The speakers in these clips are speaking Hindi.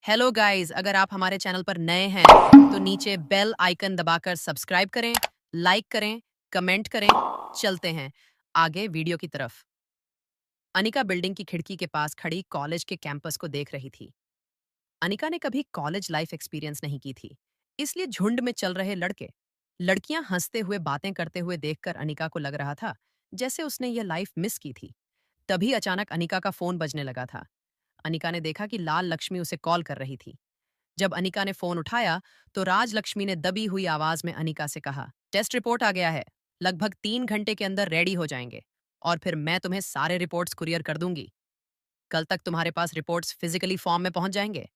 हेलो गाइस, अगर आप हमारे चैनल पर नए हैं तो नीचे बेल आइकन दबाकर सब्सक्राइब करें, लाइक करें, कमेंट करें। चलते हैं आगे वीडियो की तरफ। अनिका बिल्डिंग की खिड़की के पास खड़ी कॉलेज के कैंपस को देख रही थी। अनिका ने कभी कॉलेज लाइफ एक्सपीरियंस नहीं की थी, इसलिए झुंड में चल रहे लड़के लड़कियां हंसते हुए बातें करते हुए देखकर अनिका को लग रहा था जैसे उसने यह लाइफ मिस की थी। तभी अचानक अनिका का फोन बजने लगा था। अनिका ने देखा कि लाल लक्ष्मी उसे कॉल कर रही थी। जब अनिका ने फोन उठाया तो राजलक्ष्मी ने दबी हुई आवाज में अनिका से कहा, टेस्ट रिपोर्ट आ गया है, लगभग 3 घंटे के अंदर रेडी हो जाएंगे और फिर मैं तुम्हें सारे रिपोर्ट्स कुरियर कर दूंगी। कल तक तुम्हारे पास रिपोर्ट्स फिजिकली फॉर्म में पहुंच जाएंगे।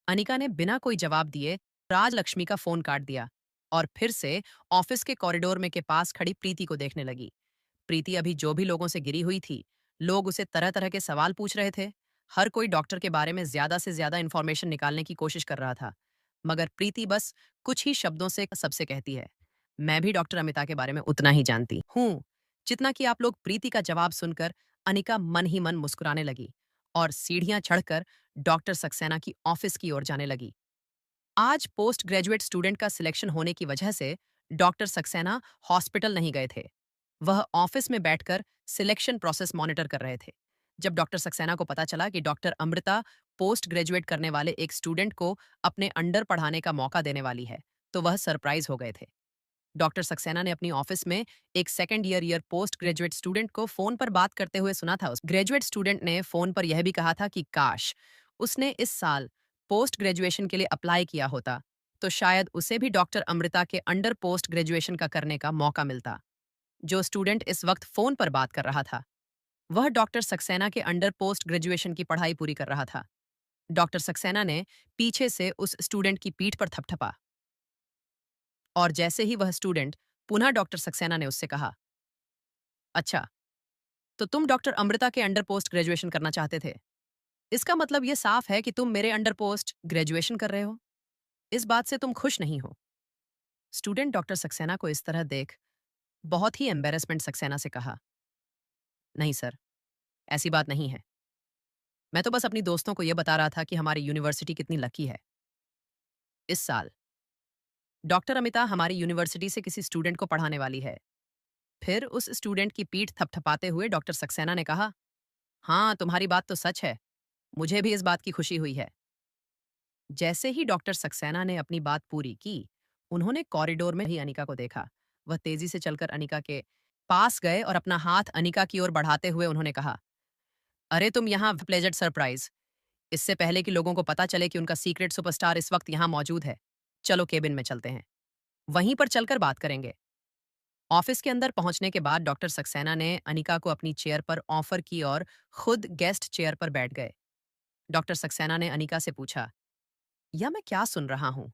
अनिका ने बिना कोई जवाब दिए राजलक्ष्मी का फोन काट दिया और फिर से ऑफिस के कॉरिडोर में के पास खड़ी प्रीति को देखने लगी। प्रीति अभी जो भी लोगों से गिरी हुई थी, लोग उसे तरह तरह के सवाल पूछ रहे थे। हर कोई डॉक्टर के बारे में ज्यादा से ज्यादा इंफॉर्मेशन निकालने की कोशिश कर रहा था, मगर प्रीति बस कुछ ही शब्दों से सबसे कहती है, मैं भी डॉक्टर अमिता के बारे में उतना ही जानती हूँ जितना कि आप लोग। प्रीति का जवाब सुनकर अनिका मन ही मन मुस्कुराने लगी और सीढ़ियां चढ़कर डॉक्टर सक्सेना की ऑफिस की ओर जाने लगी। आज पोस्ट ग्रेजुएट स्टूडेंट का सिलेक्शन होने की वजह से डॉक्टर सक्सेना हॉस्पिटल नहीं गए थे। वह ऑफिस में बैठकर सिलेक्शन प्रोसेस मॉनिटर कर रहे थे। जब डॉक्टर सक्सेना को पता चला कि डॉक्टर अमृता पोस्ट ग्रेजुएट करने वाले एक स्टूडेंट को अपने अंडर पढ़ाने का मौका देने वाली है, तो वह सरप्राइज हो गए थे। डॉक्टर सक्सेना ने अपनी ऑफिस में एक second year post graduate student को फोन पर बात करते हुए सुना था। उस ग्रेजुएट स्टूडेंट ने फोन पर यह भी कहा था कि काश उसने इस साल पोस्ट ग्रेजुएशन के लिए अप्लाई किया होता तो शायद उसे भी डॉक्टर अमृता के अंडर पोस्ट ग्रेजुएशन का करने का मौका मिलता। जो स्टूडेंट इस वक्त फोन पर बात कर रहा था, वह डॉक्टर सक्सेना के अंडर पोस्ट ग्रेजुएशन की पढ़ाई पूरी कर रहा था। डॉक्टर सक्सेना ने पीछे से उस स्टूडेंट की पीठ पर थपथपा और जैसे ही वह स्टूडेंट पुनः डॉक्टर सक्सेना ने उससे कहा, अच्छा, तो तुम डॉक्टर अमृता के अंडर पोस्ट ग्रेजुएशन करना चाहते थे। इसका मतलब यह साफ है कि तुम मेरे अंडर पोस्ट ग्रेजुएशन कर रहे हो। इस बात से तुम खुश नहीं हो। स्टूडेंट डॉक्टर सक्सेना को इस तरह देख बहुत ही एम्बेरसमेंट सक्सेना से कहा, नहीं सर, ऐसी बात नहीं है। मैं तो बस अपनी दोस्तों को यह बता रहा था कि हमारी यूनिवर्सिटी कितनी लकी है। इस साल डॉक्टर अमिता हमारी यूनिवर्सिटी से किसी स्टूडेंट को पढ़ाने वाली है। फिर उस स्टूडेंट की पीठ थपथपाते हुए डॉक्टर सक्सेना ने कहा, हाँ, तुम्हारी बात तो सच है, मुझे भी इस बात की खुशी हुई है। जैसे ही डॉक्टर सक्सेना ने अपनी बात पूरी की, उन्होंने कॉरिडोर में ही अनिका को देखा। वह तेजी से चलकर अनिका के पास गए और अपना हाथ अनिका की ओर बढ़ाते हुए उन्होंने कहा, अरे तुम यहाँ, प्लेजेंट सरप्राइज। इससे पहले कि लोगों को पता चले कि उनका सीक्रेट सुपरस्टार इस वक्त यहाँ मौजूद है, चलो केबिन में चलते हैं, वहीं पर चलकर बात करेंगे। ऑफिस के अंदर पहुंचने के बाद डॉक्टर सक्सेना ने अनिका को अपनी चेयर पर ऑफर की और खुद गेस्ट चेयर पर बैठ गए। डॉक्टर सक्सेना ने अनिका से पूछा, यह मैं क्या सुन रहा हूँ?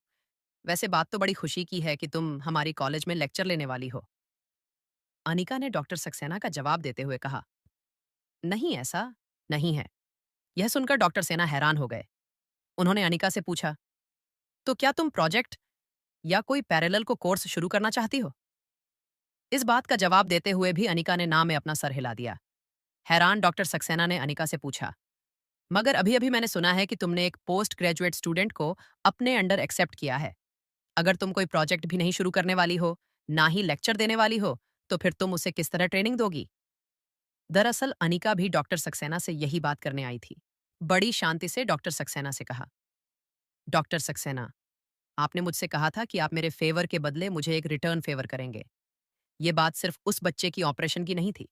वैसे बात तो बड़ी खुशी की है कि तुम हमारी कॉलेज में लेक्चर लेने वाली हो। अनिका ने डॉक्टर सक्सेना का जवाब देते हुए कहा, नहीं, ऐसा नहीं है। यह सुनकर डॉक्टर सेना हैरान हो गए। उन्होंने अनिका से पूछा, तो क्या तुम प्रोजेक्ट या कोई पैरेलल को कोर्स शुरू करना चाहती हो? इस बात का जवाब देते हुए भी अनिका ने ना में अपना सर हिला दिया। हैरान डॉक्टर सक्सेना ने अनिका से पूछा, मगर अभी अभी मैंने सुना है कि तुमने एक पोस्ट ग्रेजुएट स्टूडेंट को अपने अंडर एक्सेप्ट किया है। अगर तुम कोई प्रोजेक्ट भी नहीं शुरू करने वाली हो, ना ही लेक्चर देने वाली हो, तो फिर तुम उसे किस तरह ट्रेनिंग दोगी? दरअसल अनिका भी डॉक्टर सक्सेना से यही बात करने आई थी। बड़ी शांति से डॉक्टर सक्सेना से कहा, डॉक्टर सक्सेना, आपने मुझसे कहा था कि आप मेरे फेवर के बदले मुझे एक रिटर्न फेवर करेंगे। ये बात सिर्फ उस बच्चे की ऑपरेशन की नहीं थी।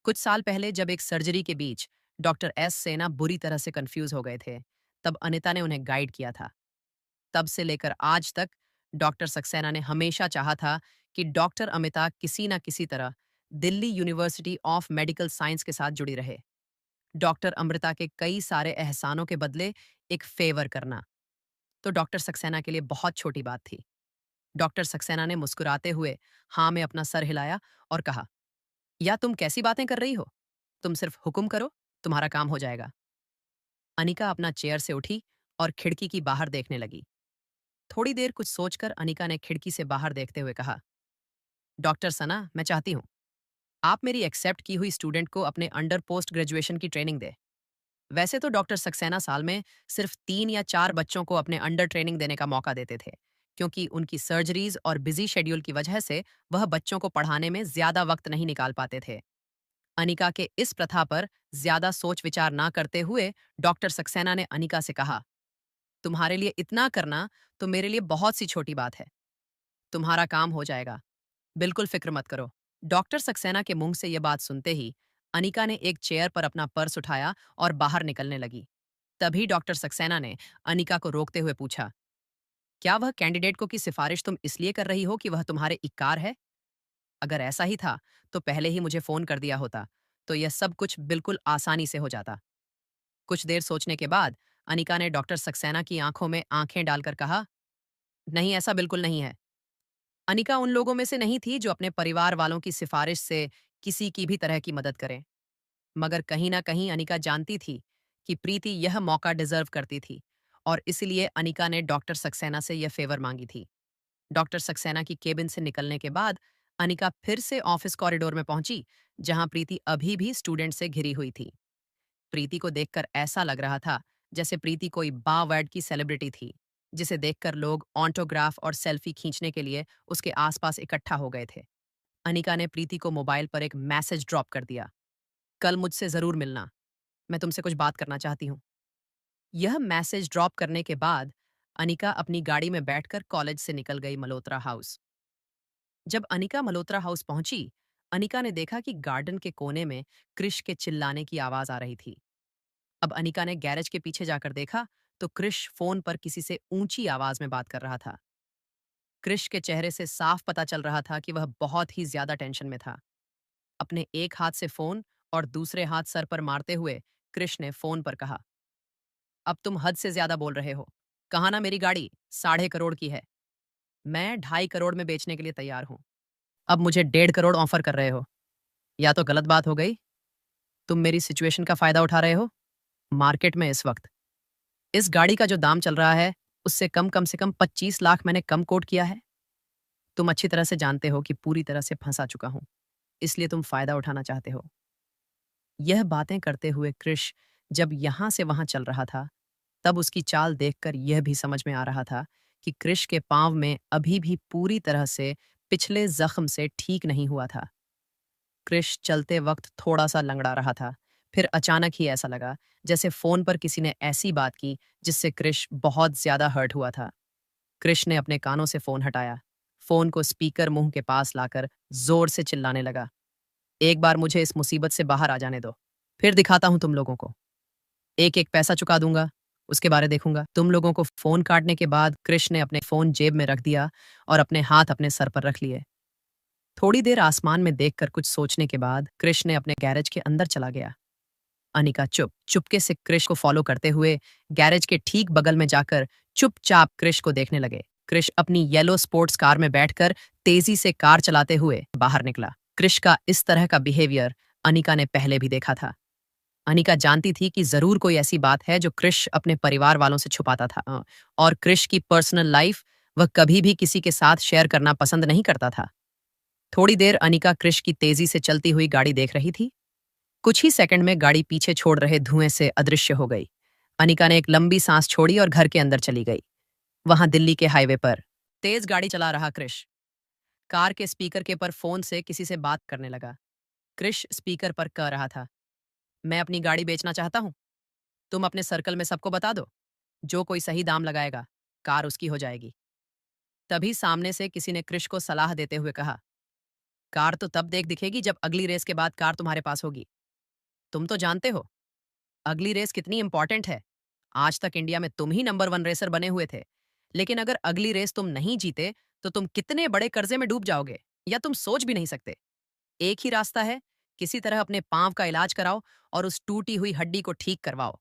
कुछ साल पहले जब एक सर्जरी के बीच डॉक्टर एस सेना बुरी तरह से कंफ्यूज हो गए थे, तब अनिता ने उन्हें गाइड किया था। तब से लेकर आज तक डॉक्टर सक्सेना ने हमेशा चाहा था कि डॉक्टर अमिता किसी न किसी तरह Delhi university of medical science के साथ जुड़ी रहे। डॉक्टर अमृता के कई सारे एहसानों के बदले एक फेवर करना तो डॉक्टर सक्सेना के लिए बहुत छोटी बात थी। डॉक्टर सक्सेना ने मुस्कुराते हुए हाँ में अपना सर हिलाया और कहा, या तुम कैसी बातें कर रही हो? तुम सिर्फ हुक्म करो, तुम्हारा काम हो जाएगा। अनिका अपना चेयर से उठी और खिड़की की बाहर देखने लगी। थोड़ी देर कुछ सोचकर अनिका ने खिड़की से बाहर देखते हुए कहा, डॉक्टर सना, मैं चाहती हूँ आप मेरी एक्सेप्ट की हुई स्टूडेंट को अपने अंडर पोस्ट ग्रेजुएशन की ट्रेनिंग दे। वैसे तो डॉक्टर सक्सेना साल में सिर्फ 3 या 4 बच्चों को अपने अंडर ट्रेनिंग देने का मौका देते थे, क्योंकि उनकी सर्जरीज और बिजी शेड्यूल की वजह से वह बच्चों को पढ़ाने में ज्यादा वक्त नहीं निकाल पाते थे। अनिका के इस प्रथा पर ज्यादा सोच विचार ना करते हुए डॉक्टर सक्सेना ने अनिका से कहा, तुम्हारे लिए इतना करना तो मेरे लिए बहुत सी छोटी बात है। तुम्हारा काम हो जाएगा, बिल्कुल फिक्र मत करो। डॉक्टर सक्सेना के मुंह से यह बात सुनते ही अनिका ने एक चेयर पर अपना पर्स उठाया और बाहर निकलने लगी। तभी डॉक्टर सक्सेना ने अनिका को रोकते हुए पूछा, क्या वह कैंडिडेट को की सिफारिश तुम इसलिए कर रही हो कि वह तुम्हारे इक्कार है? अगर ऐसा ही था तो पहले ही मुझे फोन कर दिया होता, तो यह सब कुछ बिल्कुल आसानी से हो जाता। कुछ देर सोचने के बाद अनिका ने डॉक्टर सक्सेना की आंखों में आंखें डालकर कहा, नहीं, ऐसा बिल्कुल नहीं है। अनिका उन लोगों में से नहीं थी जो अपने परिवार वालों की सिफारिश से किसी की भी तरह की मदद करें। मगर कहीं ना कहीं अनिका जानती थी कि प्रीति यह मौका डिजर्व करती थी, और इसलिए अनिका ने डॉक्टर सक्सेना से यह फेवर मांगी थी। डॉक्टर सक्सेना की केबिन से निकलने के बाद अनिका फिर से ऑफिस कॉरिडोर में पहुंची, जहां प्रीति अभी भी स्टूडेंट से घिरी हुई थी। प्रीति को देखकर ऐसा लग रहा था जैसे प्रीति कोई बावर्ड की सेलिब्रिटी थी, जिसे देखकर लोग ऑटोग्राफ और सेल्फी खींचने के लिए उसके आसपास इकट्ठा हो गए थे। अनिका ने प्रीति को मोबाइल पर एक मैसेज ड्रॉप कर दिया, कल मुझसे जरूर मिलना, मैं तुमसे कुछ बात करना चाहती हूँ। यह मैसेज ड्रॉप करने के बाद अनिका अपनी गाड़ी में बैठकर कॉलेज से निकल गई मल्होत्रा हाउस। जब अनिका मल्होत्रा हाउस पहुंची, अनिका ने देखा कि गार्डन के कोने में क्रिश के चिल्लाने की आवाज आ रही थी। अब अनिका ने गैरेज के पीछे जाकर देखा तो क्रिश फोन पर किसी से ऊंची आवाज में बात कर रहा था। क्रिश के चेहरे से साफ पता चल रहा था कि वह बहुत ही ज्यादा टेंशन में था। अपने एक हाथ से फोन और दूसरे हाथ सर पर मारते हुए क्रिश ने फोन पर कहा, अब तुम हद से ज्यादा बोल रहे हो। कहा ना मेरी गाड़ी 1.5 करोड़ की है, मैं 2.5 करोड़ में बेचने के लिए तैयार हूं। अब मुझे 1.5 करोड़ ऑफर कर रहे हो। या तो गलत बात हो गई, तुम मेरी सिचुएशन का फायदा उठा रहे हो। मार्केट में इस वक्त इस गाड़ी का जो दाम चल रहा है, उससे कम से कम 25 लाख मैंने कम कोट किया है। तुम अच्छी तरह से जानते हो कि पूरी तरह से फंसा चुका हूं, इसलिए तुम फायदा उठाना चाहते हो। यह बातें करते हुए क्रिश जब यहां से वहां चल रहा था, तब उसकी चाल देखकर यह भी समझ में आ रहा था कि क्रिश के पांव में अभी भी पूरी तरह से पिछले जख्म से ठीक नहीं हुआ था। क्रिश चलते वक्त थोड़ा सा लंगड़ा रहा था। फिर अचानक ही ऐसा लगा जैसे फोन पर किसी ने ऐसी बात की जिससे क्रिश बहुत ज्यादा हर्ट हुआ था। क्रिश ने अपने कानों से फोन हटाया, फोन को स्पीकर मुंह के पास लाकर जोर से चिल्लाने लगा, एक बार मुझे इस मुसीबत से बाहर आ जाने दो, फिर दिखाता हूं तुम लोगों को। एक एक पैसा चुका दूंगा, उसके बारे देखूंगा। तुम लोगों को फोन काटने के बाद क्रिश ने अपने फोन जेब में रख दिया और अपने हाथ अपने सर पर रख लिए। थोड़ी देर आसमान में देखकर कुछ सोचने के बाद क्रिश ने अपने गैरेज के अंदर चला गया। अनिका चुपके से क्रिश को फॉलो करते हुए गैरेज के ठीक बगल में जाकर चुपचाप क्रिश को देखने लगे। क्रिश अपनी येलो स्पोर्ट्स कार में बैठकर तेजी से कार चलाते हुए बाहर निकला। क्रिश का इस तरह का बिहेवियर अनिका ने पहले भी देखा था। अनिका जानती थी कि जरूर कोई ऐसी बात है जो क्रिश अपने परिवार वालों से छुपाता था, और क्रिश की पर्सनल लाइफ वह कभी भी किसी के साथ शेयर करना पसंद नहीं करता था। थोड़ी देर अनिका क्रिश की तेजी से चलती हुई गाड़ी देख रही थी। कुछ ही सेकंड में गाड़ी पीछे छोड़ रहे धुएं से अदृश्य हो गई। अनिका ने एक लंबी सांस छोड़ी और घर के अंदर चली गई। वहां दिल्ली के हाईवे पर तेज गाड़ी चला रहा क्रिश कार के स्पीकर के पर फोन से किसी से बात करने लगा। क्रिश स्पीकर पर कह रहा था, मैं अपनी गाड़ी बेचना चाहता हूं, तुम अपने सर्कल में सबको बता दो, जो कोई सही दाम लगाएगा कार उसकी हो जाएगी। तभी सामने से किसी ने क्रिश को सलाह देते हुए कहा, कार तो तब दिखेगी जब अगली रेस के बाद कार तुम्हारे पास होगी। तुम तो जानते हो अगली रेस कितनी इंपॉर्टेंट है। आज तक इंडिया में तुम ही नंबर 1 रेसर बने हुए थे, लेकिन अगर अगली रेस तुम नहीं जीते तो तुम कितने बड़े कर्जे में डूब जाओगे, या तुम सोच भी नहीं सकते। एक ही रास्ता है, किसी तरह अपने पांव का इलाज कराओ और उस टूटी हुई हड्डी को ठीक करवाओ।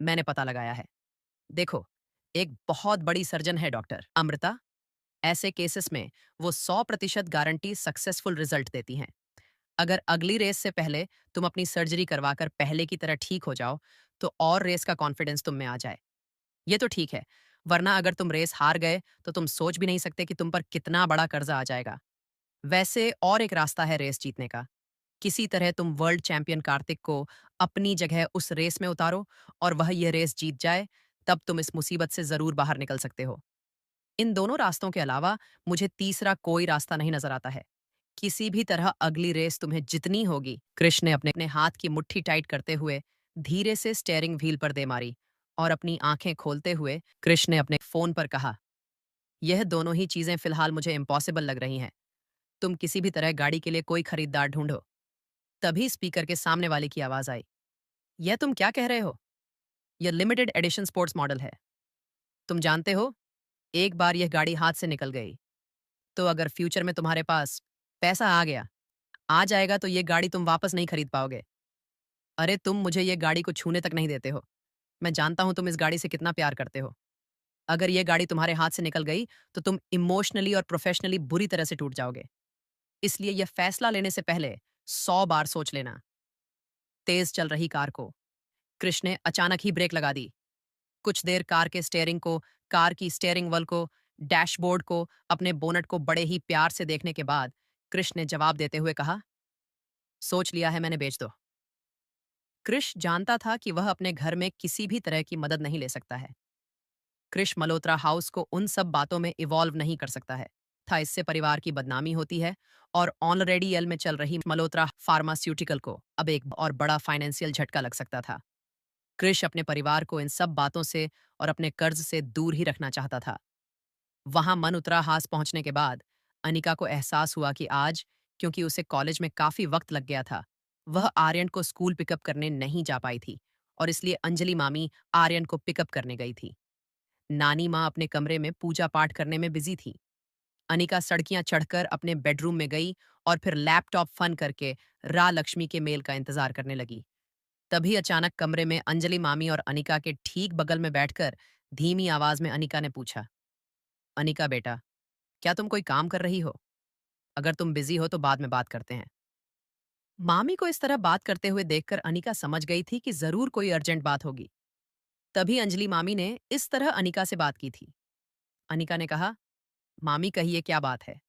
मैंने पता लगाया है। देखो, एक बहुत बड़ी सर्जन है डॉक्टर अमृता। ऐसे केसेस में वो 100% गारंटी सक्सेसफुल रिजल्ट देती हैं। अगर अगली रेस से पहले तुम अपनी सर्जरी करवाकर पहले की तरह ठीक हो जाओ, तो और रेस का कॉन्फिडेंस तुम में आ जाए। ये तो ठीक है, वरना अगर तुम रेस हार गए तो तुम सोच भी नहीं सकते कि तुम पर कितना बड़ा कर्जा आ जाएगा। वैसे और एक रास्ता है रेस जीतने का। किसी तरह तुम वर्ल्ड चैंपियन कार्तिक को अपनी जगह उस रेस में उतारो और वह यह रेस जीत जाए, तब तुम इस मुसीबत से जरूर बाहर निकल सकते हो। इन दोनों रास्तों के अलावा मुझे तीसरा कोई रास्ता नहीं नजर आता है। किसी भी तरह अगली रेस तुम्हें जितनी होगी। कृष्ण ने अपने अपने हाथ की मुट्ठी टाइट करते हुए धीरे से स्टेयरिंग व्हील पर दे मारी और अपनी आंखें खोलते हुए कृष्ण ने अपने फोन पर कहा, यह दोनों ही चीजें फिलहाल मुझे इम्पॉसिबल लग रही हैं। तुम किसी भी तरह गाड़ी के लिए कोई खरीदार ढूंढो। तभी स्पीकर के सामने वाले की आवाज आई, यह तुम क्या कह रहे हो? यह लिमिटेड एडिशन स्पोर्ट्स मॉडल है। तुम जानते हो, एक बार यह गाड़ी हाथ से निकल गई तो अगर फ्यूचर में तुम्हारे पास पैसा आ जाएगा तो ये गाड़ी तुम वापस नहीं खरीद पाओगे। अरे तुम मुझे ये गाड़ी को छूने तक नहीं देते हो। मैं जानता हूं तुम इस गाड़ी से कितना प्यार करते हो। अगर ये गाड़ी तुम्हारे हाथ से निकल गई तो तुम इमोशनली और प्रोफेशनली बुरी तरह से टूट जाओगे। इसलिए यह फैसला लेने से पहले 100 बार सोच लेना। तेज चल रही कार को कृष्ण ने अचानक ही ब्रेक लगा दी। कुछ देर कार के स्टीयरिंग को, कार की स्टीयरिंग व्हील को, डैशबोर्ड को, अपने बोनट को बड़े ही प्यार से देखने के बाद कृष्ण ने जवाब देते हुए कहा, सोच लिया है मैंने, बेच दो। कृष जानता था कि वह अपने घर में किसी भी तरह की मदद नहीं ले सकता है। कृष मल्होत्रा हाउस को उन सब बातों में इवॉल्व नहीं कर सकता है था। इससे परिवार की बदनामी होती है और ऑलरेडी एल में चल रही मल्होत्रा फार्मास्यूटिकल को अब एक और बड़ा फाइनेंशियल झटका लग सकता था। कृष अपने परिवार को इन सब बातों से और अपने कर्ज से दूर ही रखना चाहता था। वहां मन उतरा हास पहुंचने के बाद अनिका को एहसास हुआ कि आज, क्योंकि उसे कॉलेज में काफी वक्त लग गया था, वह आर्यन को स्कूल पिकअप करने नहीं जा पाई थी और इसलिए अंजलि मामी आर्यन को पिकअप करने गई थी। नानी माँ अपने कमरे में पूजा पाठ करने में बिजी थी। अनिका सड़कियां चढ़कर अपने बेडरूम में गई और फिर लैपटॉप फन करके रा लक्ष्मी के मेल का इंतजार करने लगी। तभी अचानक कमरे में अंजलि मामी और अनिका के ठीक बगल में बैठकर धीमी आवाज में अनिका ने पूछा, अनिका बेटा, क्या तुम कोई काम कर रही हो? अगर तुम बिजी हो तो बाद में बात करते हैं। मामी को इस तरह बात करते हुए देखकर अनिका समझ गई थी कि जरूर कोई अर्जेंट बात होगी। तभी अंजलि मामी ने इस तरह अनिका से बात की थी। अनिका ने कहा, मामी कहिए क्या बात है?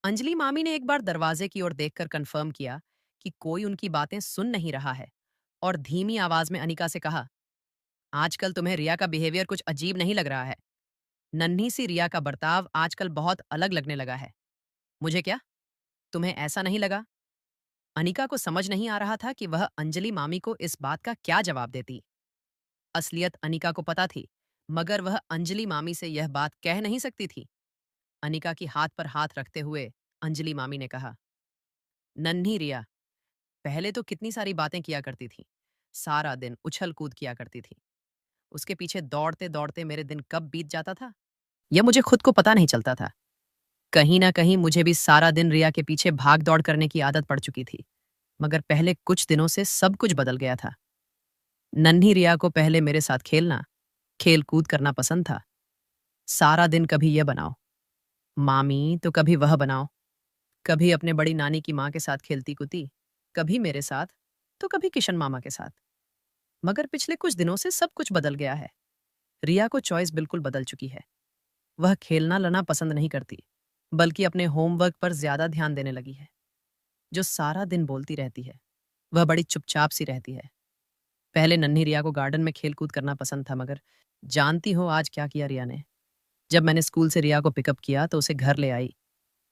अंजलि मामी ने एक बार दरवाजे की ओर देखकर कंफर्म किया कि कोई उनकी बातें सुन नहीं रहा है और धीमी आवाज में अनिका से कहा, आजकल तुम्हें रिया का बिहेवियर कुछ अजीब नहीं लग रहा है? नन्ही सी रिया का बर्ताव आजकल बहुत अलग लगने लगा है। मुझे क्या? तुम्हें ऐसा नहीं लगा? अनिका को समझ नहीं आ रहा था कि वह अंजलि मामी को इस बात का क्या जवाब देती। असलियत अनिका को पता थी, मगर वह अंजलि मामी से यह बात कह नहीं सकती थी। अनिका की हाथ पर हाथ रखते हुए अंजलि मामी ने कहा, नन्ही रिया पहले तो कितनी सारी बातें किया करती थी, सारा दिन उछल कूद किया करती थी। उसके पीछे दौड़ते दौड़ते मेरे दिन कब बीत जाता था यह मुझे खुद को पता नहीं चलता था। कहीं ना कहीं मुझे भी सारा दिन रिया के पीछे भाग दौड़ करने की आदत पड़ चुकी थी। मगर पहले कुछ दिनों से सब कुछ बदल गया था। नन्ही रिया को पहले मेरे साथ खेलना, खेल कूद करना पसंद था। सारा दिन कभी यह बनाओ मामी तो कभी वह बनाओ, कभी अपने बड़ी नानी की माँ के साथ खेलती कूदती, कभी मेरे साथ तो कभी किशन मामा के साथ। मगर पिछले कुछ दिनों से सब कुछ बदल गया है। रिया को चॉइस बिल्कुल बदल चुकी है। वह खेलना लना पसंद नहीं करती, बल्कि अपने होमवर्क पर ज्यादा ध्यान देने लगी है। जो सारा दिन बोलती रहती है, वह बड़ी चुपचाप सी रहती है। पहले नन्ही रिया को गार्डन में खेल कूद करना पसंद था, मगर जानती हो आज क्या किया रिया ने? जब मैंने स्कूल से रिया को पिकअप किया तो उसे घर ले आई,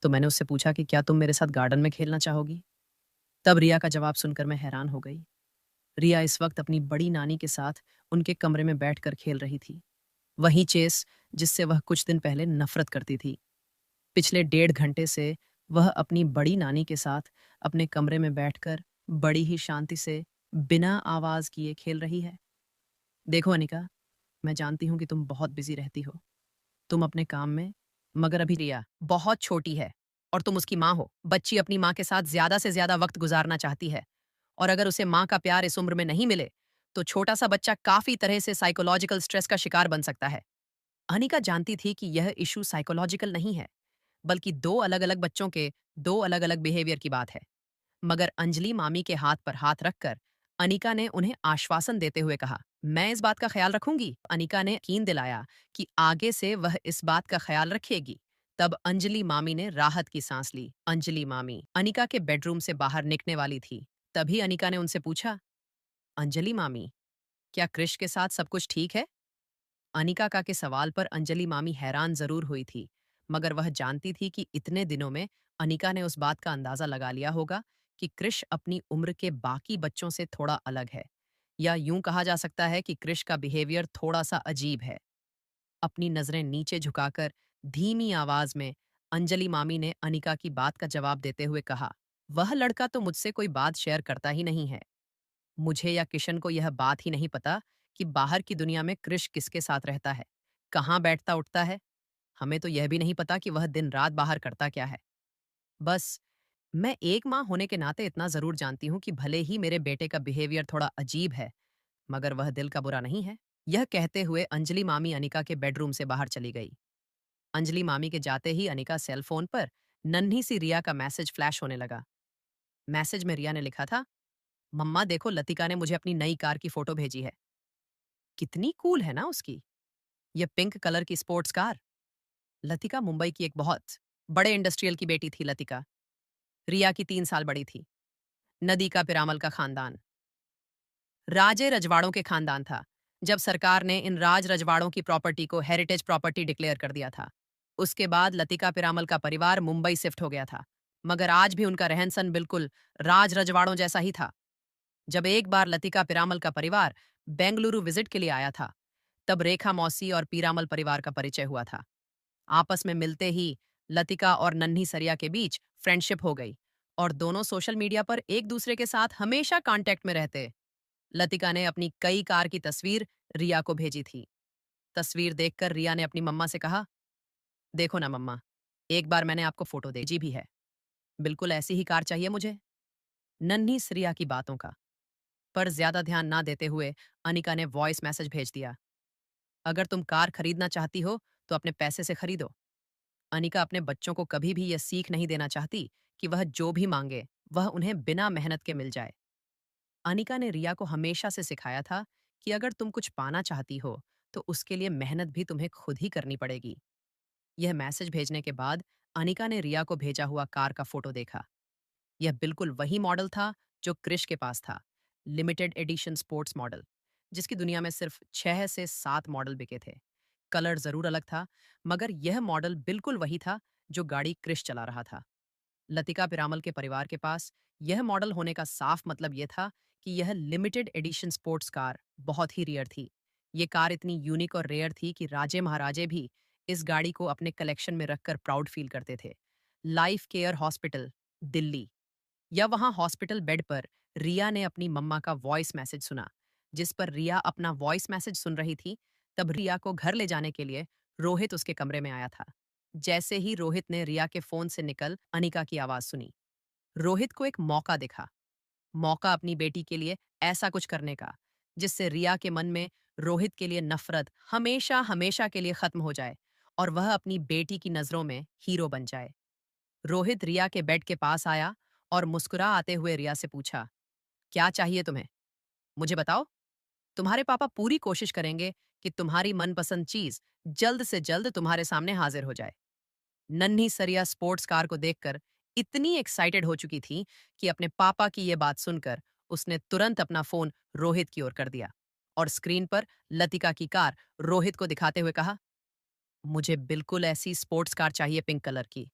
तो मैंने उससे पूछा कि क्या तुम मेरे साथ गार्डन में खेलना चाहोगी? तब रिया का जवाब सुनकर मैं हैरान हो गई। रिया इस वक्त अपनी बड़ी नानी के साथ उनके कमरे में बैठकर खेल रही थी। वही चेस जिससे वह कुछ दिन पहले नफरत करती थी। पिछले 1.5 घंटे से वह अपनी बड़ी नानी के साथ अपने कमरे में बैठकर बड़ी ही शांति से बिना आवाज किए खेल रही है। देखो अनिका, मैं जानती हूँ कि तुम बहुत बिजी रहती हो, तुम अपने काम में, मगर अभी रिया बहुत छोटी है और तुम उसकी माँ हो। बच्ची अपनी माँ के साथ ज्यादा से ज्यादा वक्त गुजारना चाहती है और अगर उसे माँ का प्यार इस उम्र में नहीं मिले तो छोटा सा बच्चा काफी तरह से साइकोलॉजिकल स्ट्रेस का शिकार बन सकता है। अनिका जानती थी कि यह इशू साइकोलॉजिकल नहीं है, बल्कि दो अलग अलग बच्चों के दो अलग अलग बिहेवियर की बात है। मगर अंजलि मामी के हाथ पर हाथ रखकर अनिका ने उन्हें आश्वासन देते हुए कहा, मैं इस बात का ख्याल रखूंगी। अनिका ने यकीन दिलाया कि आगे से वह इस बात का ख्याल रखेगी। तब अंजलि मामी ने राहत की सांस ली। अंजलि मामी अनिका के बेडरूम से बाहर निकलने वाली थी, तभी अनिका ने उनसे पूछा, अंजलि मामी, क्या कृष के साथ सब कुछ ठीक है? अनिका का के सवाल पर अंजलि मामी हैरान जरूर हुई थी, मगर वह जानती थी कि इतने दिनों में अनिका ने उस बात का अंदाजा लगा लिया होगा कि कृष अपनी उम्र के बाकी बच्चों से थोड़ा अलग है, या यूं कहा जा सकता है कि कृष का बिहेवियर थोड़ा सा अजीब है। अपनी नजरें नीचे झुकाकर धीमी आवाज में अंजलि मामी ने अनिका की बात का जवाब देते हुए कहा, वह लड़का तो मुझसे कोई बात शेयर करता ही नहीं है। मुझे या किशन को यह बात ही नहीं पता कि बाहर की दुनिया में कृष किसके साथ रहता है, कहाँ बैठता उठता है। हमें तो यह भी नहीं पता कि वह दिन रात बाहर करता क्या है। बस मैं एक माँ होने के नाते इतना जरूर जानती हूँ कि भले ही मेरे बेटे का बिहेवियर थोड़ा अजीब है, मगर वह दिल का बुरा नहीं है। यह कहते हुए अंजलि मामी अनिका के बेडरूम से बाहर चली गई। अंजलि मामी के जाते ही अनिका सेल फोन पर नन्ही सी रिया का मैसेज फ्लैश होने लगा। मैसेज में रिया ने लिखा था, मम्मा देखो लतिका ने मुझे अपनी नई कार की फोटो भेजी है। कितनी कूल है ना उसकी, ये पिंक कलर की स्पोर्ट्स कार। लतिका मुंबई की एक बहुत बड़े इंडस्ट्रियल की बेटी थी। लतिका रिया की 3 साल बड़ी थी। नदी का पिरामल का खानदान राजे रजवाड़ों के खानदान था। जब सरकार ने इन राज रजवाड़ों की प्रॉपर्टी को हेरिटेज प्रॉपर्टी डिक्लेयर कर दिया था, उसके बाद लतिका पिरामल का परिवार मुंबई शिफ्ट हो गया था। मगर आज भी उनका रहन सहन बिल्कुल राज रजवाड़ों जैसा ही था। जब एक बार लतिका पिरामल का परिवार बेंगलुरु विजिट के लिए आया था, तब रेखा मौसी और पीरामल परिवार का परिचय हुआ था। आपस में मिलते ही लतिका और नन्ही सरिया के बीच फ्रेंडशिप हो गई, और दोनों सोशल मीडिया पर एक दूसरे के साथ हमेशा कांटेक्ट में रहते। लतिका ने अपनी कई कार की तस्वीर रिया को भेजी थी। तस्वीर देखकर रिया ने अपनी मम्मा से कहा, देखो ना मम्मा, एक बार मैंने आपको फोटो भेजी भी है, बिल्कुल ऐसी ही कार चाहिए मुझे। नन्ही सरिया की बातों का पर ज्यादा ध्यान ना देते हुए अनिका ने वॉइस मैसेज भेज दिया, अगर तुम कार खरीदना चाहती हो तो अपने पैसे से खरीदो। अनिका अपने बच्चों को कभी भी यह सीख नहीं देना चाहती कि वह जो भी मांगे वह उन्हें बिना मेहनत के मिल जाए। अनिका ने रिया को हमेशा से सिखाया था कि अगर तुम कुछ पाना चाहती हो तो उसके लिए मेहनत भी तुम्हें खुद ही करनी पड़ेगी। यह मैसेज भेजने के बाद अनिका ने रिया को भेजा हुआ कार का फोटो देखा। यह बिल्कुल वही मॉडल था जो क्रिश के पास था, लिमिटेड एडिशन स्पोर्ट्स मॉडल, जिसकी दुनिया में सिर्फ 6 से 7 मॉडल बिके थे। कलर जरूर अलग था, मगर यह मॉडल बिल्कुल वही था जो गाड़ी क्रिश चला रहा था। लतिका पिरामल के परिवार के पास यह मॉडल होने का साफ मतलब यह था कि यह लिमिटेड एडिशन स्पोर्ट्स कार बहुत ही रेयर थी। ये कार इतनी यूनिक और रेयर थी कि राजे महाराजे भी इस गाड़ी को अपने कलेक्शन में रखकर प्राउड फील करते थे। लाइफ केयर हॉस्पिटल, दिल्ली, या वहां हॉस्पिटल बेड पर रिया ने अपनी मम्मा का वॉइस मैसेज सुना। जिस पर रिया अपना वॉइस मैसेज सुन रही थी, तब रिया को घर ले जाने के लिए रोहित उसके कमरे में आया था। जैसे ही रोहित ने रिया के फोन से निकल अनिका की आवाज सुनी, रोहित को एक मौका दिखा। मौका अपनी बेटी के लिए ऐसा कुछ करने का जिससे रिया के मन में रोहित के लिए नफरत हमेशा हमेशा के लिए खत्म हो जाए और वह अपनी बेटी की नजरों में हीरो बन जाए। रोहित रिया के बेड के पास आया और मुस्कुरा आते हुए रिया से पूछा, क्या चाहिए तुम्हें? मुझे बताओ। तुम्हारे पापा पूरी कोशिश करेंगे कि तुम्हारी मनपसंद चीज जल्द से जल्द तुम्हारे सामने हाजिर हो जाए। नन्ही सरिया स्पोर्ट्स कार को देखकर इतनी एक्साइटेड हो चुकी थी कि अपने पापा की यह बात सुनकर उसने तुरंत अपना फोन रोहित की ओर कर दिया और स्क्रीन पर लतिका की कार रोहित को दिखाते हुए कहा, मुझे बिल्कुल ऐसी स्पोर्ट्स कार चाहिए, पिंक कलर की,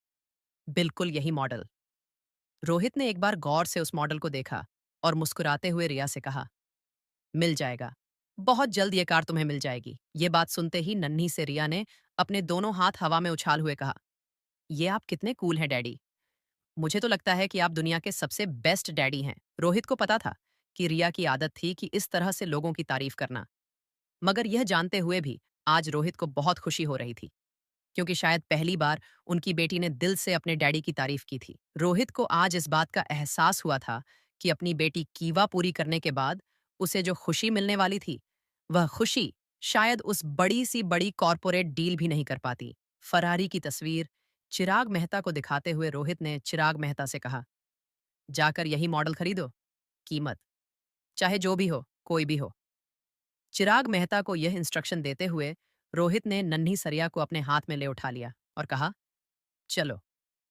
बिल्कुल यही मॉडल। रोहित ने एक बार गौर से उस मॉडल को देखा और मुस्कुराते हुए रिया से कहा, मिल जाएगा, बहुत जल्द ये कार तुम्हें मिल जाएगी। ये बात सुनते ही नन्ही से रिया ने अपने दोनों हाथ हवा में उछाल हुए कहा, ये आप कितने कूल हैं डैडी। मुझे तो लगता है कि आप दुनिया के सबसे बेस्ट डैडी हैं। रोहित को पता था कि रिया की आदत थी कि इस तरह से लोगों की तारीफ करना, मगर यह जानते हुए भी आज रोहित को बहुत खुशी हो रही थी, क्योंकि शायद पहली बार उनकी बेटी ने दिल से अपने डैडी की तारीफ की थी। रोहित को आज इस बात का एहसास हुआ था कि अपनी बेटी कीवा पूरी करने के बाद उसे जो खुशी मिलने वाली थी, वह खुशी शायद उस बड़ी सी बड़ी कॉरपोरेट डील भी नहीं कर पाती। फरारी की तस्वीर चिराग मेहता को दिखाते हुए रोहित ने चिराग मेहता से कहा, जाकर यही मॉडल खरीदो, कीमत चाहे जो भी हो, कोई भी हो। चिराग मेहता को यह इंस्ट्रक्शन देते हुए रोहित ने नन्ही सरिया को अपने हाथ में ले उठा लिया और कहा, चलो,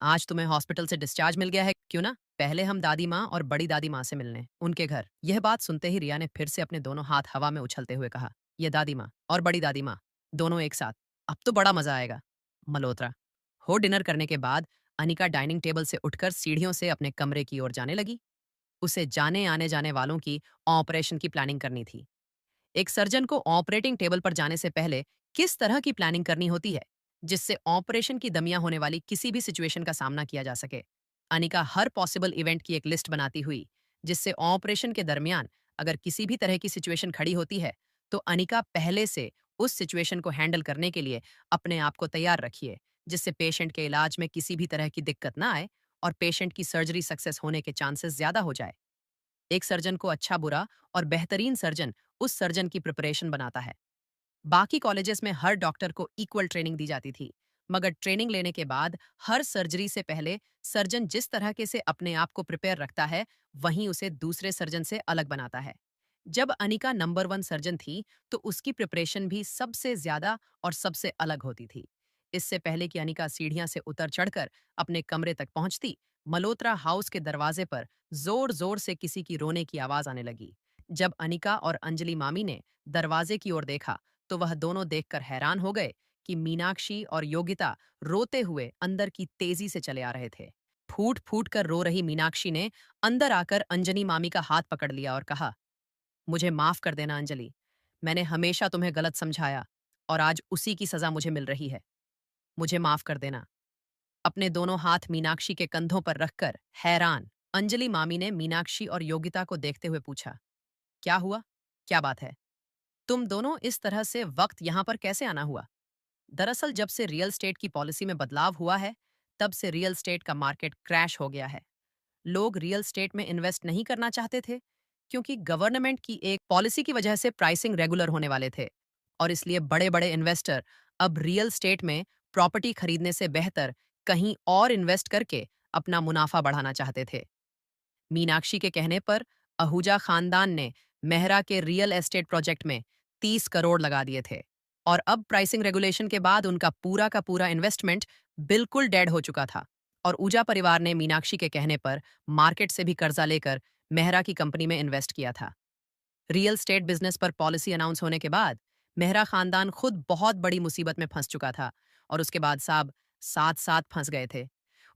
आज तुम्हें हॉस्पिटल से डिस्चार्ज मिल गया है, क्यों ना पहले हम दादी माँ और बड़ी दादी माँ से मिलने उनके घर। यह बात सुनते ही रिया ने फिर से अपने दोनों हाथ हवा में उछलते हुए कहा, यह दादी माँ और बड़ी दादी माँ दोनों एक साथ, अब तो बड़ा मजा आएगा। मल्होत्रा। हो डिनर करने के बाद अनिका डाइनिंग टेबल से उठकर सीढ़ियों से अपने कमरे की ओर जाने लगी। उसे जाने आने जाने वालों की ऑपरेशन की प्लानिंग करनी थी। एक सर्जन को ऑपरेटिंग टेबल पर जाने से पहले किस तरह की प्लानिंग करनी होती है जिससे ऑपरेशन की दमिया होने वाली किसी भी सिचुएशन का सामना किया जा सके। अनिका हर पॉसिबल इवेंट की एक लिस्ट बनाती हुई, जिससे ऑपरेशन के दरमियान अगर किसी भी तरह की सिचुएशन खड़ी होती है तो अनिका पहले से उस सिचुएशन को हैंडल करने के लिए अपने आप को तैयार रखिए, जिससे पेशेंट के इलाज में किसी भी तरह की दिक्कत ना आए और पेशेंट की सर्जरी सक्सेस होने के चांसेस ज्यादा हो जाए। एक सर्जन को अच्छा बुरा और बेहतरीन सर्जन उस सर्जन की प्रिपरेशन बनाता है। बाकी कॉलेजेस में हर डॉक्टर को इक्वल ट्रेनिंग दी जाती थी, मगर ट्रेनिंग लेने के बाद हर सर्जरी से पहले सर्जन जिस तरह के से अपने आप को प्रिपेयर रखता है, वहीं उसे दूसरे सर्जन से अलग बनाता है। जब अनिका नंबर 1 सर्जन थी, तो उसकी प्रिपरेशन भी सबसे ज्यादा और सबसे अलग होती थी। इससे पहले कि अनिका सीढ़ियां से उतर चढ़कर अपने कमरे तक पहुंचती, मल्होत्रा हाउस के दरवाजे पर जोर जोर से किसी की रोने की आवाज आने लगी। जब अनिका और अंजलि मामी ने दरवाजे की ओर देखा, तो वह दोनों देखकर हैरान हो गए कि मीनाक्षी और योगिता रोते हुए अंदर की तेजी से चले आ रहे थे। फूट फूट कर रो रही मीनाक्षी ने अंदर आकर अंजनी मामी का हाथ पकड़ लिया और कहा, मुझे माफ कर देना अंजलि, मैंने हमेशा तुम्हें गलत समझाया और आज उसी की सजा मुझे मिल रही है। मुझे माफ कर देना। अपने दोनों हाथ मीनाक्षी के कंधों पर रखकर हैरान अंजलि मामी ने मीनाक्षी और योगिता को देखते हुए पूछा, क्या हुआ? क्या बात है? तुम दोनों इस तरह से वक्त यहां पर कैसे आना हुआ? दरअसल जब से रियल स्टेट की पॉलिसी में बदलाव हुआ है, तब से रियल स्टेट का मार्केट क्रैश हो गया है। लोग रियल स्टेट में इन्वेस्ट नहीं करना चाहते थे, क्योंकि गवर्नमेंट की एक पॉलिसी की वजह से प्राइसिंग रेगुलर होने वाले थे, और इसलिए बड़े बड़े इन्वेस्टर अब रियल स्टेट में प्रॉपर्टी खरीदने से बेहतर कहीं और इन्वेस्ट करके अपना मुनाफा बढ़ाना चाहते थे। मीनाक्षी के कहने पर आहूजा खानदान ने मेहरा के रियल एस्टेट प्रोजेक्ट में 30 करोड़ लगा दिए थे, और अब प्राइसिंग रेगुलेशन के बाद उनका पूरा का पूरा इन्वेस्टमेंट बिल्कुल डेड हो चुका था। और ऊजा परिवार ने मीनाक्षी के कहने पर मार्केट से भी कर्जा लेकर मेहरा की कंपनी में इन्वेस्ट किया था। रियल स्टेट बिजनेस पर पॉलिसी अनाउंस होने के बाद मेहरा खानदान खुद बहुत बड़ी मुसीबत में फंस चुका था, और उसके बाद साहब साथ साथ फंस गए थे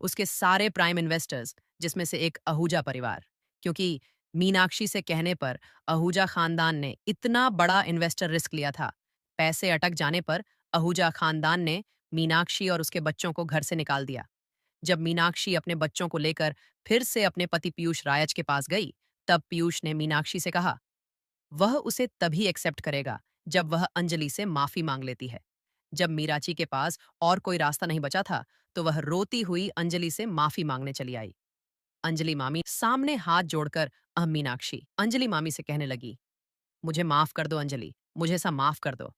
उसके सारे प्राइम इन्वेस्टर्स, जिसमें से एक आहूजा परिवार। क्योंकि मीनाक्षी से कहने पर आहूजा खानदान ने इतना बड़ा इन्वेस्टर रिस्क लिया था, पैसे अटक जाने पर आहूजा खानदान ने मीनाक्षी और उसके बच्चों को घर से निकाल दिया। जब मीनाक्षी अपने बच्चों को लेकर फिर से अपने पति पीयूष रायच के पास गई, तब पीयूष ने मीनाक्षी से कहा, वह उसे तभी एक्सेप्ट करेगा जब वह अंजलि से माफी मांग लेती है। जब मीराची के पास और कोई रास्ता नहीं बचा था, तो वह रोती हुई अंजलि से माफी मांगने चली आई। अंजलि मामी सामने हाथ जोड़कर मीनाक्षी अंजलि मामी से कहने लगी, मुझे माफ कर दो अंजलि, मुझे सा माफ कर दो।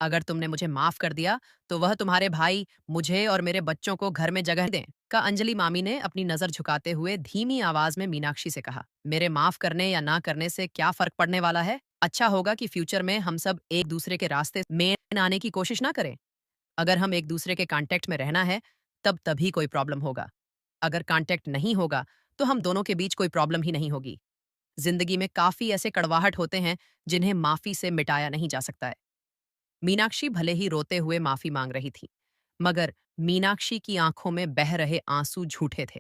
अगर तुमने मुझे माफ कर दिया, तो वह तुम्हारे भाई मुझे और मेरे बच्चों को घर में जगह दें। का अंजलि मामी ने अपनी नजर झुकाते हुए धीमी आवाज में मीनाक्षी से कहा, मेरे माफ करने या ना करने से क्या फर्क पड़ने वाला है? अच्छा होगा कि फ्यूचर में हम सब एक दूसरे के रास्ते में आने की कोशिश ना करें। अगर हम एक दूसरे के कांटेक्ट में रहना है, तब तभी कोई प्रॉब्लम होगा। अगर कांटेक्ट नहीं होगा, तो हम दोनों के बीच कोई प्रॉब्लम ही नहीं होगी। जिंदगी में काफी ऐसे कड़वाहट होते हैं जिन्हें माफी से मिटाया नहीं जा सकता है। मीनाक्षी भले ही रोते हुए माफी मांग रही थी, मगर मीनाक्षी की आंखों में बह रहे आंसू झूठे थे।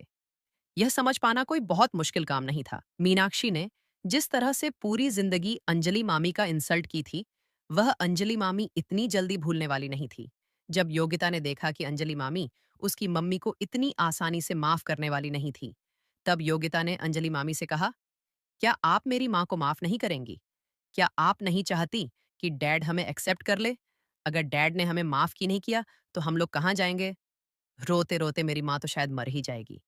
यह समझ पाना कोई बहुत मुश्किल काम नहीं था। मीनाक्षी ने जिस तरह से पूरी जिंदगी अंजलि मामी का इंसल्ट की थी, वह अंजलि मामी इतनी जल्दी भूलने वाली नहीं थी। जब योगिता ने देखा कि अंजलि मामी उसकी मम्मी को इतनी आसानी से माफ करने वाली नहीं थी, तब योगिता ने अंजलि मामी से कहा, क्या आप मेरी माँ को माफ नहीं करेंगी? क्या आप नहीं चाहती कि डैड हमें एक्सेप्ट कर ले? अगर डैड ने हमें माफ की नहीं किया, तो हम लोग कहाँ जाएंगे? रोते रोते मेरी माँ तो शायद मर ही जाएगी।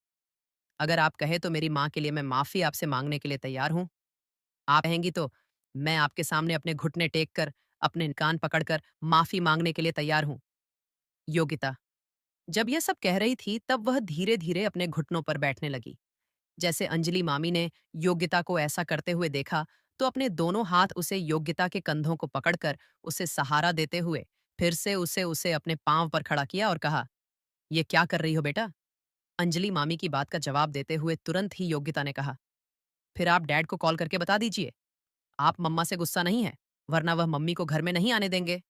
अगर आप कहे तो मेरी माँ के लिए मैं माफी आपसे मांगने के लिए तैयार हूँ। आप कहेंगी तो मैं आपके सामने अपने घुटने टेक कर, अपने कान पकड़कर माफी मांगने के लिए तैयार हूँ। योगिता जब यह सब कह रही थी, तब वह धीरे धीरे अपने घुटनों पर बैठने लगी। जैसे अंजलि मामी ने योग्यता को ऐसा करते हुए देखा, तो अपने दोनों हाथ उसे योग्यता के कंधों को पकड़कर उसे सहारा देते हुए फिर से उसे उसे अपने पांव पर खड़ा किया और कहा, ये क्या कर रही हो बेटा? अंजलि मामी की बात का जवाब देते हुए तुरंत ही योग्यता ने कहा, फिर आप डैड को कॉल करके बता दीजिए, आप मम्मा से गुस्सा नहीं है, वरना वह मम्मी को घर में नहीं आने देंगे।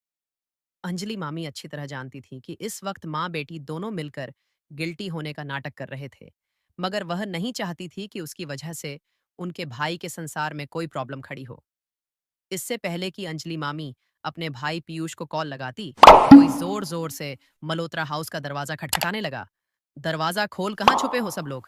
अंजलि मामी अच्छी तरह जानती थी कि इस वक्त माँ बेटी दोनों मिलकर गिल्टी होने का नाटक कर रहे थे, मगर वह नहीं चाहती थी कि उसकी वजह से उनके भाई के संसार में कोई प्रॉब्लम खड़ी हो। इससे पहले कि अंजलि मामी अपने भाई पीयूष को कॉल लगाती, कोई जोर जोर से मल्होत्रा हाउस का दरवाजा खटखटाने लगा। दरवाजा खोल, कहाँ छुपे हो सब लोग?